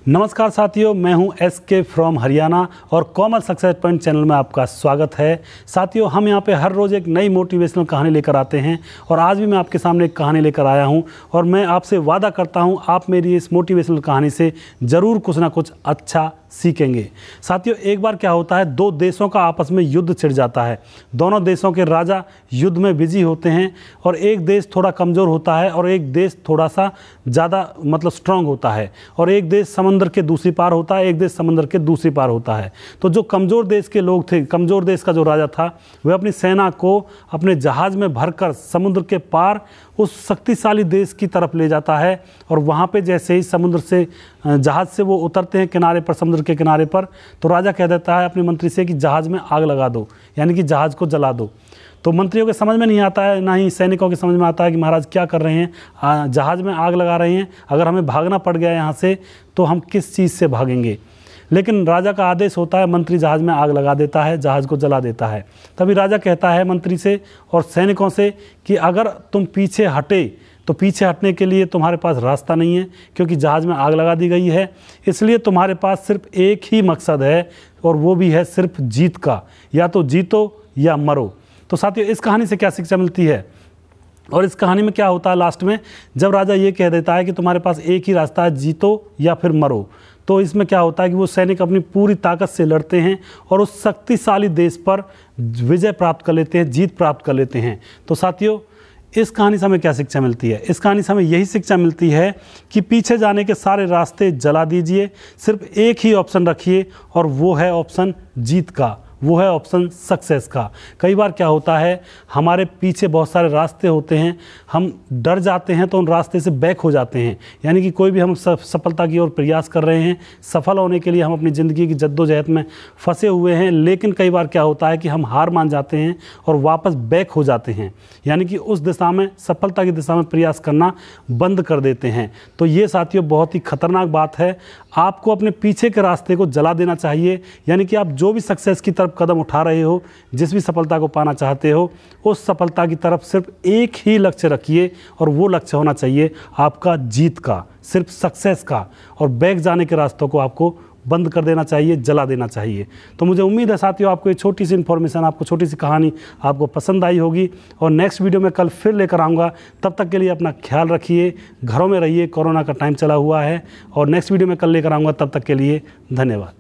नमस्कार साथियों, मैं हूं SK फ्रॉम हरियाणा और कॉमन सक्सेस पॉइंट चैनल में आपका स्वागत है। साथियों, हम यहां पे हर रोज़ एक नई मोटिवेशनल कहानी लेकर आते हैं और आज भी मैं आपके सामने एक कहानी लेकर आया हूं और मैं आपसे वादा करता हूं आप मेरी इस मोटिवेशनल कहानी से ज़रूर कुछ ना कुछ अच्छा सीखेंगे। साथियों, एक बार क्या होता है, दो देशों का आपस में युद्ध छिड़ जाता है। दोनों देशों के राजा युद्ध में बिजी होते हैं और एक देश थोड़ा कमज़ोर होता है और एक देश थोड़ा सा ज़्यादा स्ट्रांग होता है और एक देश समंदर के दूसरी पार होता है, एक देश समंदर के दूसरी पार होता है। तो जो कमज़ोर देश के लोग थे, कमज़ोर देश का जो राजा था, वह अपनी सेना को अपने जहाज़ में भरकर समुद्र के पार उस शक्तिशाली देश की तरफ ले जाता है और वहाँ पे जैसे ही समुद्र से जहाज़ से वो उतरते हैं किनारे पर, समुद्र के किनारे पर, तो राजा कह देता है अपने मंत्री से कि जहाज़ में आग लगा दो, यानी कि जहाज़ को जला दो। तो मंत्रियों के समझ में नहीं आता है, ना ही सैनिकों के समझ में आता है कि महाराज क्या कर रहे हैं, जहाज़ में आग लगा रहे हैं, अगर हमें भागना पड़ गया यहाँ से तो हम किस चीज़ से भागेंगे। लेकिन राजा का आदेश होता है, मंत्री जहाज़ में आग लगा देता है, जहाज़ को जला देता है। तभी राजा कहता है मंत्री से और सैनिकों से कि अगर तुम पीछे हटे तो पीछे हटने के लिए तुम्हारे पास रास्ता नहीं है, क्योंकि जहाज़ में आग लगा दी गई है। इसलिए तुम्हारे पास सिर्फ एक ही मकसद है और वो भी है सिर्फ जीत का, या तो जीतो या मरो। तो साथियों, इस कहानी से क्या शिक्षा मिलती है और इस कहानी में क्या होता है लास्ट में, जब राजा ये कह देता है कि तुम्हारे पास एक ही रास्ता है, जीतो या फिर मरो, तो इसमें क्या होता है कि वो सैनिक अपनी पूरी ताकत से लड़ते हैं और उस शक्तिशाली देश पर विजय प्राप्त कर लेते हैं, जीत प्राप्त कर लेते हैं। तो साथियों, इस कहानी से हमें क्या शिक्षा मिलती है? इस कहानी से हमें यही शिक्षा मिलती है कि पीछे जाने के सारे रास्ते जला दीजिए, सिर्फ एक ही ऑप्शन रखिए और वो है ऑप्शन जीत का, वो है ऑप्शन सक्सेस का। कई बार क्या होता है, हमारे पीछे बहुत सारे रास्ते होते हैं, हम डर जाते हैं तो उन रास्ते से बैक हो जाते हैं, यानी कि कोई भी हम सफलता की ओर प्रयास कर रहे हैं, सफल होने के लिए हम अपनी ज़िंदगी की जद्दोजहद में फंसे हुए हैं, लेकिन कई बार क्या होता है कि हम हार मान जाते हैं और वापस बैक हो जाते हैं, यानी कि उस दिशा में, सफलता की दिशा में प्रयास करना बंद कर देते हैं। तो ये साथियों बहुत ही खतरनाक बात है। आपको अपने पीछे के रास्ते को जला देना चाहिए, यानी कि आप जो भी सक्सेस की तरफ कदम उठा रहे हो, जिस भी सफलता को पाना चाहते हो, उस सफलता की तरफ सिर्फ एक ही लक्ष्य रखिए और वो लक्ष्य होना चाहिए आपका जीत का, सिर्फ सक्सेस का, और बैक जाने के रास्तों को आपको बंद कर देना चाहिए, जला देना चाहिए। तो मुझे उम्मीद है साथियों आपको ये छोटी सी इन्फॉर्मेशन, आपको छोटी सी कहानी आपको पसंद आई होगी और नेक्स्ट वीडियो में कल फिर लेकर आऊँगा। तब तक के लिए अपना ख्याल रखिए, घरों में रहिए, कोरोना का टाइम चला हुआ है, और नेक्स्ट वीडियो में कल लेकर आऊँगा। तब तक के लिए धन्यवाद।